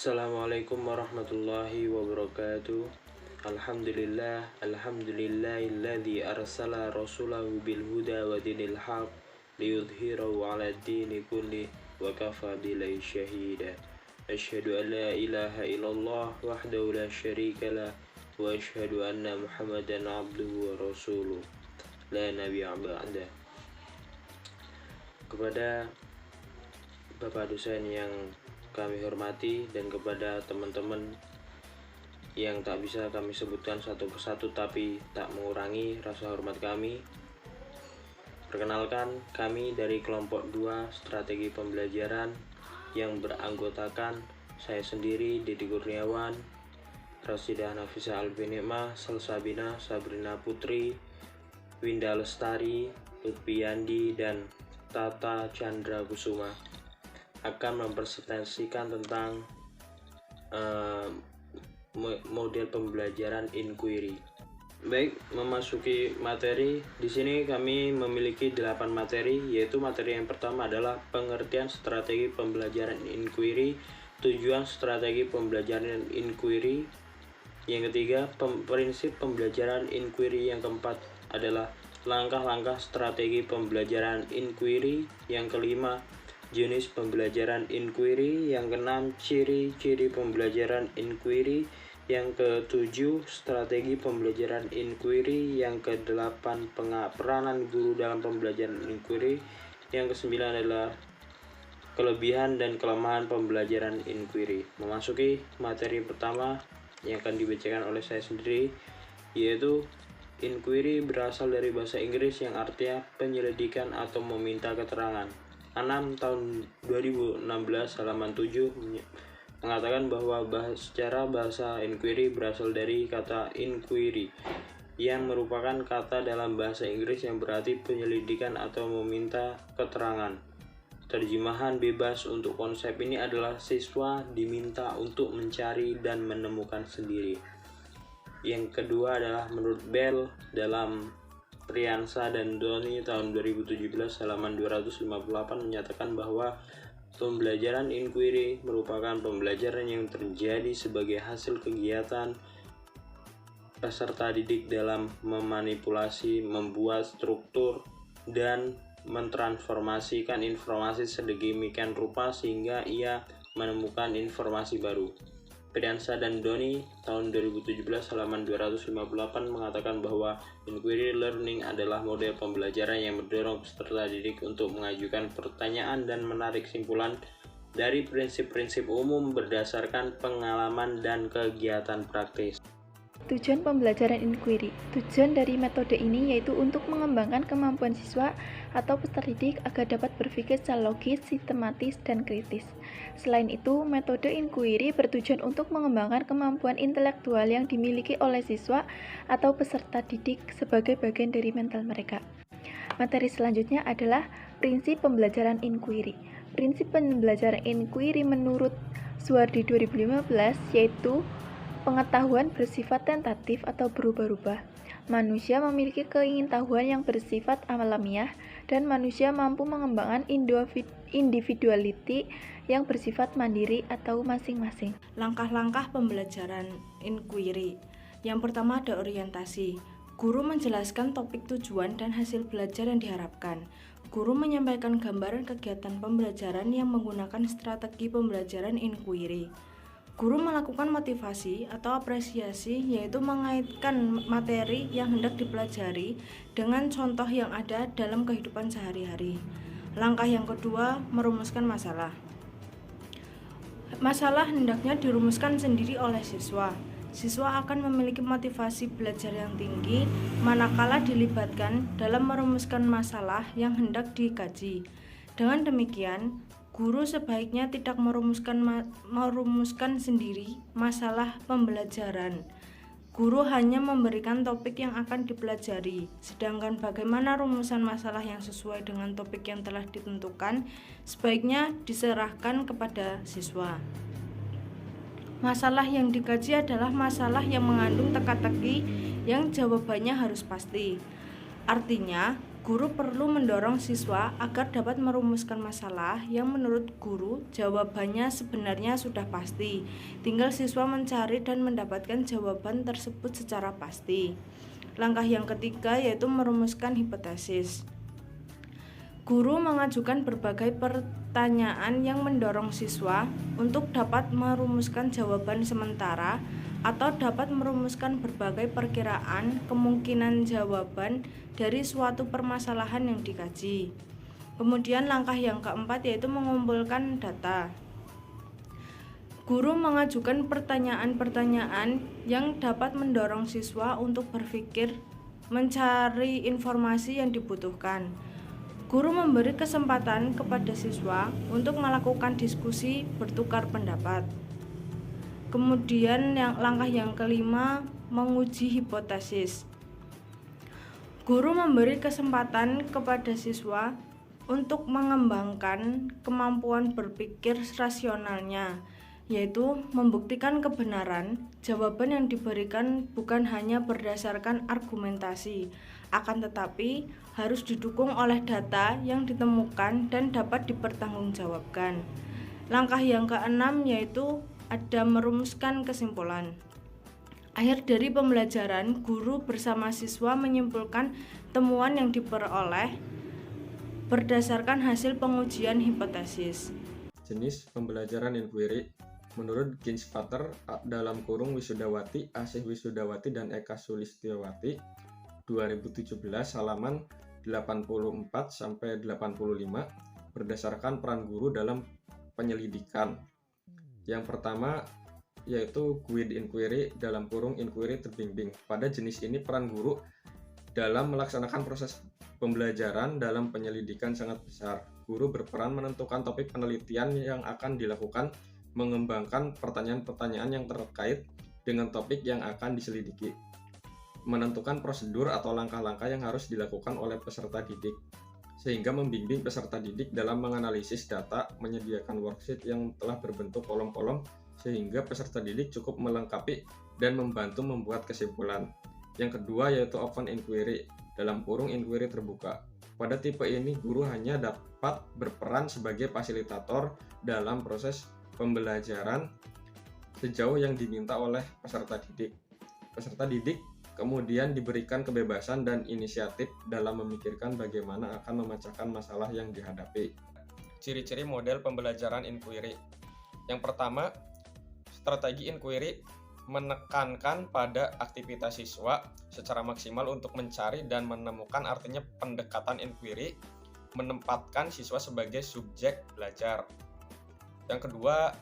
Assalamualaikum warahmatullahi wabarakatuh. Alhamdulillahilladzi arsala rasulahu bil huda wa dinil haq liyudhhirahu 'ala dini kulli wa kafa billahi syahida. Asyhadu an la ilaha illallah wahdahu la syarika lah wa asyhadu anna Muhammadan 'abduhu wa rasuluh la nabiyya ba'da. Kepada Bapak dosen yang kami hormati dan kepada teman-teman yang tak bisa kami sebutkan satu persatu tapi tak mengurangi rasa hormat kami. Perkenalkan, kami dari kelompok 2 strategi pembelajaran yang beranggotakan saya sendiri, Didi Kurniawan, Rasidah Nafisa Albinikmah, Salsabina Sabrina Putri, Winda Lestari, Lutfi Yandi, dan Tata Chandra Kusuma akan mempresentasikan tentang model pembelajaran inquiry. Baik, memasuki materi. Di sini kami memiliki 8 materi, yaitu materi yang pertama adalah pengertian strategi pembelajaran inquiry, tujuan strategi pembelajaran inquiry. Yang ketiga, prinsip pembelajaran inquiry. Yang keempat adalah langkah-langkah strategi pembelajaran inquiry. Yang kelima, jenis pembelajaran inquiry. Yang keenam, ciri-ciri pembelajaran inquiry. Yang ketujuh, strategi pembelajaran inquiry. Yang kedelapan, peranan guru dalam pembelajaran inquiry. Yang kesembilan adalah kelebihan dan kelemahan pembelajaran inquiry. Memasuki materi pertama yang akan dibacakan oleh saya sendiri, yaitu inquiry berasal dari bahasa Inggris yang artinya penyelidikan atau meminta keterangan. 6 tahun 2016 halaman 7 mengatakan bahwa secara bahasa inquiry berasal dari kata inquiry yang merupakan kata dalam bahasa Inggris yang berarti penyelidikan atau meminta keterangan. Terjemahan bebas untuk konsep ini adalah siswa diminta untuk mencari dan menemukan sendiri. Yang kedua adalah menurut Bell dalam Priyansa dan Doni tahun 2017 halaman 258 menyatakan bahwa pembelajaran inquiry merupakan pembelajaran yang terjadi sebagai hasil kegiatan peserta didik dalam memanipulasi, membuat struktur, dan mentransformasikan informasi sedemikian rupa sehingga ia menemukan informasi baru. Priyansa dan Doni tahun 2017 halaman 258 mengatakan bahwa inquiry learning adalah model pembelajaran yang mendorong peserta didik untuk mengajukan pertanyaan dan menarik kesimpulan dari prinsip-prinsip umum berdasarkan pengalaman dan kegiatan praktis. Tujuan pembelajaran inquiry. Tujuan dari metode ini yaitu untuk mengembangkan kemampuan siswa atau peserta didik agar dapat berpikir secara logis, sistematis, dan kritis. Selain itu, metode inquiry bertujuan untuk mengembangkan kemampuan intelektual yang dimiliki oleh siswa atau peserta didik sebagai bagian dari mental mereka. Materi selanjutnya adalah prinsip pembelajaran inquiry. Prinsip pembelajaran inquiry menurut Suwardi 2015 yaitu pengetahuan bersifat tentatif atau berubah-ubah. Manusia memiliki keingintahuan yang bersifat alamiah dan manusia mampu mengembangkan individuality yang bersifat mandiri atau masing-masing. Langkah-langkah pembelajaran inquiry. Yang pertama ada orientasi. Guru menjelaskan topik tujuan dan hasil belajar yang diharapkan. Guru menyampaikan gambaran kegiatan pembelajaran yang menggunakan strategi pembelajaran inquiry. Guru melakukan motivasi atau apresiasi, yaitu mengaitkan materi yang hendak dipelajari dengan contoh yang ada dalam kehidupan sehari-hari. Langkah yang kedua, merumuskan masalah. Masalah hendaknya dirumuskan sendiri oleh siswa. Siswa akan memiliki motivasi belajar yang tinggi manakala dilibatkan dalam merumuskan masalah yang hendak dikaji. Dengan demikian, guru sebaiknya tidak merumuskan sendiri masalah pembelajaran. Guru hanya memberikan topik yang akan dipelajari, sedangkan bagaimana rumusan masalah yang sesuai dengan topik yang telah ditentukan sebaiknya diserahkan kepada siswa. Masalah yang dikaji adalah masalah yang mengandung teka-teki yang jawabannya harus pasti. Artinya, Guru perlu mendorong siswa agar dapat merumuskan masalah yang menurut guru jawabannya sebenarnya sudah pasti. Tinggal siswa mencari dan mendapatkan jawaban tersebut secara pasti. Langkah yang ketiga yaitu merumuskan hipotesis. Guru mengajukan berbagai pertanyaan yang mendorong siswa untuk dapat merumuskan jawaban sementara atau dapat merumuskan berbagai perkiraan kemungkinan jawaban dari suatu permasalahan yang dikaji. Kemudian langkah yang keempat yaitu mengumpulkan data. Guru mengajukan pertanyaan-pertanyaan yang dapat mendorong siswa untuk berpikir, mencari informasi yang dibutuhkan. Guru memberi kesempatan kepada siswa untuk melakukan diskusi, bertukar pendapat. Kemudian langkah yang kelima, menguji hipotesis. Guru memberi kesempatan kepada siswa untuk mengembangkan kemampuan berpikir rasionalnya, yaitu membuktikan kebenaran jawaban yang diberikan bukan hanya berdasarkan argumentasi, akan tetapi harus didukung oleh data yang ditemukan dan dapat dipertanggungjawabkan. Langkah yang keenam yaitu ada merumuskan kesimpulan. Akhir dari pembelajaran, guru bersama siswa menyimpulkan temuan yang diperoleh berdasarkan hasil pengujian hipotesis. Jenis pembelajaran inquiry menurut Ginspater dalam kurung Wisudawati, Asih Wisudawati, dan Eka Sulistiawati 2017 halaman 84-85 berdasarkan peran guru dalam penyelidikan. Yang pertama yaitu guide inquiry dalam kurung inquiry terbimbing. Pada jenis ini peran guru dalam melaksanakan proses pembelajaran dalam penyelidikan sangat besar. Guru berperan menentukan topik penelitian yang akan dilakukan, mengembangkan pertanyaan-pertanyaan yang terkait dengan topik yang akan diselidiki, menentukan prosedur atau langkah-langkah yang harus dilakukan oleh peserta didik, sehingga membimbing peserta didik dalam menganalisis data, menyediakan worksheet yang telah berbentuk kolom-kolom sehingga peserta didik cukup melengkapi dan membantu membuat kesimpulan. Yang kedua yaitu open inquiry dalam kurung inquiry terbuka. Pada tipe ini guru hanya dapat berperan sebagai fasilitator dalam proses pembelajaran sejauh yang diminta oleh peserta didik. Peserta didik kemudian diberikan kebebasan dan inisiatif dalam memikirkan bagaimana akan memecahkan masalah yang dihadapi. Ciri-ciri model pembelajaran inquiry. Yang pertama, strategi inquiry menekankan pada aktivitas siswa secara maksimal untuk mencari dan menemukan. Artinya pendekatan inquiry menempatkan siswa sebagai subjek belajar. Yang kedua,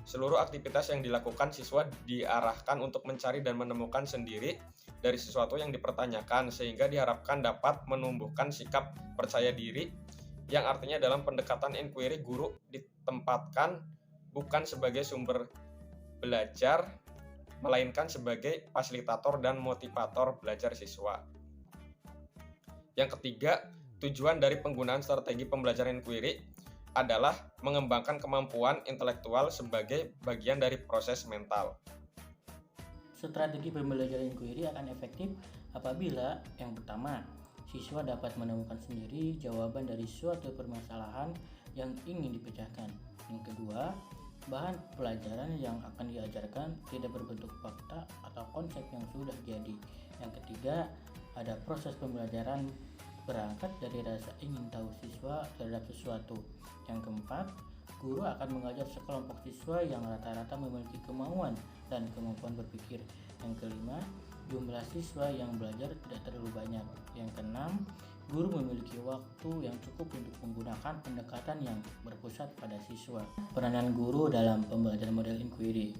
seluruh aktivitas yang dilakukan siswa diarahkan untuk mencari dan menemukan sendiri dari sesuatu yang dipertanyakan, sehingga diharapkan dapat menumbuhkan sikap percaya diri, yang artinya dalam pendekatan inquiry guru ditempatkan bukan sebagai sumber belajar, melainkan sebagai fasilitator dan motivator belajar siswa. Yang ketiga, tujuan dari penggunaan strategi pembelajaran inquiry adalah mengembangkan kemampuan intelektual sebagai bagian dari proses mental. Strategi pembelajaran inquiry akan efektif apabila yang pertama, siswa dapat menemukan sendiri jawaban dari suatu permasalahan yang ingin dipecahkan. Yang kedua, bahan pelajaran yang akan diajarkan tidak berbentuk fakta atau konsep yang sudah jadi. Yang ketiga, ada proses pembelajaran berangkat dari rasa ingin tahu siswa terhadap sesuatu. Yang keempat, guru akan mengajar sekelompok siswa yang rata-rata memiliki kemauan dan kemampuan berpikir. Yang kelima, jumlah siswa yang belajar tidak terlalu banyak. Yang keenam, guru memiliki waktu yang cukup untuk menggunakan pendekatan yang berpusat pada siswa. Peranan guru dalam pembelajaran model inquiry.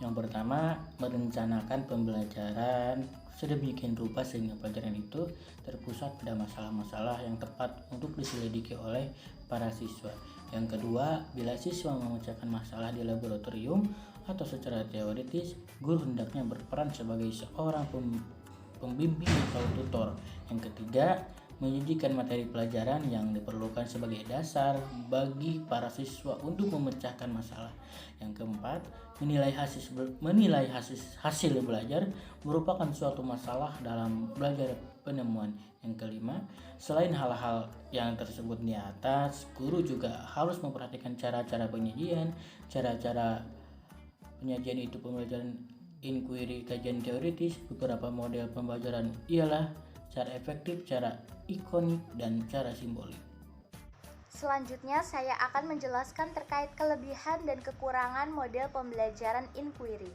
Yang pertama, merencanakan pembelajaran sedemikian rupa sehingga pelajaran itu terpusat pada masalah-masalah yang tepat untuk diselidiki oleh para siswa. Yang kedua, bila siswa memecahkan masalah di laboratorium atau secara teoritis, guru hendaknya berperan sebagai seorang pembimbing atau tutor. Yang ketiga, menyajikan materi pelajaran yang diperlukan sebagai dasar bagi para siswa untuk memecahkan masalah. Yang keempat, menilai hasil belajar merupakan suatu masalah dalam belajar penemuan. Yang kelima, selain hal-hal yang tersebut di atas, guru juga harus memperhatikan cara-cara penyajian. Cara-cara penyajian itu pembelajaran inquiry, kajian teoritis. Beberapa model pembelajaran ialah cara efektif, cara ikonik, dan cara simbolik. Selanjutnya saya akan menjelaskan terkait kelebihan dan kekurangan model pembelajaran inquiry.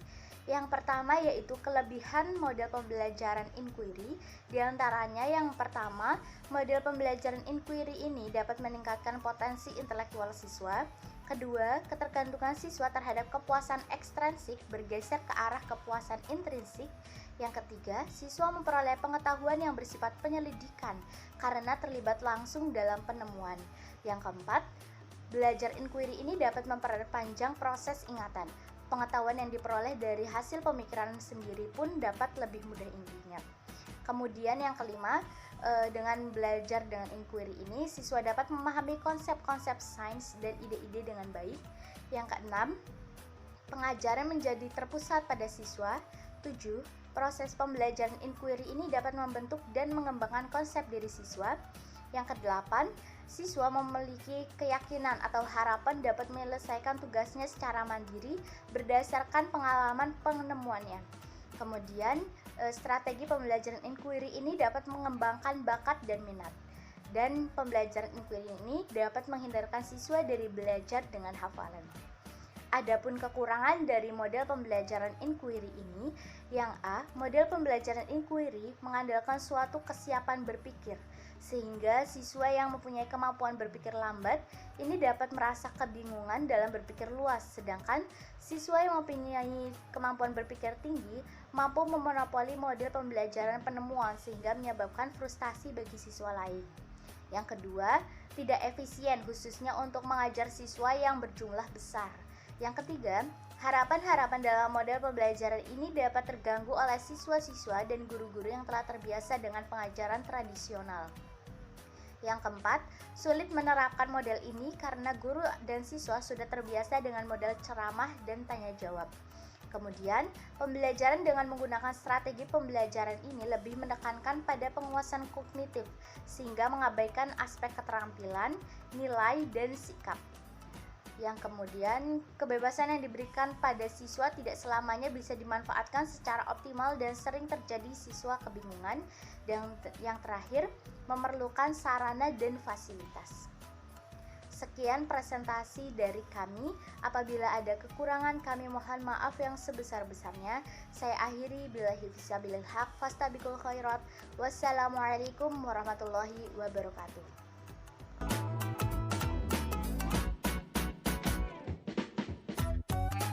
Yang pertama yaitu kelebihan model pembelajaran inquiry. Di antaranya yang pertama, model pembelajaran inquiry ini dapat meningkatkan potensi intelektual siswa. Kedua, ketergantungan siswa terhadap kepuasan ekstrinsik bergeser ke arah kepuasan intrinsik. Yang ketiga, siswa memperoleh pengetahuan yang bersifat penyelidikan karena terlibat langsung dalam penemuan. Yang keempat, belajar inquiry ini dapat memperpanjang proses ingatan. Pengetahuan yang diperoleh dari hasil pemikiran sendiri pun dapat lebih mudah diingat. Kemudian yang kelima, dengan belajar dengan inquiry ini, siswa dapat memahami konsep-konsep sains dan ide-ide dengan baik. Yang keenam, pengajaran menjadi terpusat pada siswa. 7. Proses pembelajaran inquiry ini dapat membentuk dan mengembangkan konsep diri siswa. Yang kedelapan, siswa memiliki keyakinan atau harapan dapat menyelesaikan tugasnya secara mandiri berdasarkan pengalaman penemuannya. Kemudian, strategi pembelajaran inquiry ini dapat mengembangkan bakat dan minat. Dan pembelajaran inquiry ini dapat menghindarkan siswa dari belajar dengan hafalan. Adapun kekurangan dari model pembelajaran inquiry ini, yang A, model pembelajaran inquiry mengandalkan suatu kesiapan berpikir, sehingga siswa yang mempunyai kemampuan berpikir lambat ini dapat merasa kebingungan dalam berpikir luas, sedangkan siswa yang mempunyai kemampuan berpikir tinggi mampu memonopoli model pembelajaran penemuan sehingga menyebabkan frustasi bagi siswa lain. Yang kedua, tidak efisien khususnya untuk mengajar siswa yang berjumlah besar. Yang ketiga, harapan-harapan dalam model pembelajaran ini dapat terganggu oleh siswa-siswa dan guru-guru yang telah terbiasa dengan pengajaran tradisional. Yang keempat, sulit menerapkan model ini karena guru dan siswa sudah terbiasa dengan model ceramah dan tanya jawab. Kemudian, pembelajaran dengan menggunakan strategi pembelajaran ini lebih menekankan pada penguasaan kognitif sehingga mengabaikan aspek keterampilan, nilai, dan sikap. Yang kemudian, kebebasan yang diberikan pada siswa tidak selamanya bisa dimanfaatkan secara optimal dan sering terjadi siswa kebingungan. Dan yang terakhir, memerlukan sarana dan fasilitas. Sekian presentasi dari kami. Apabila ada kekurangan, kami mohon maaf yang sebesar-besarnya. Saya akhiri billahi fisabilil haq fastabiqul khairat. Wassalamualaikum warahmatullahi wabarakatuh.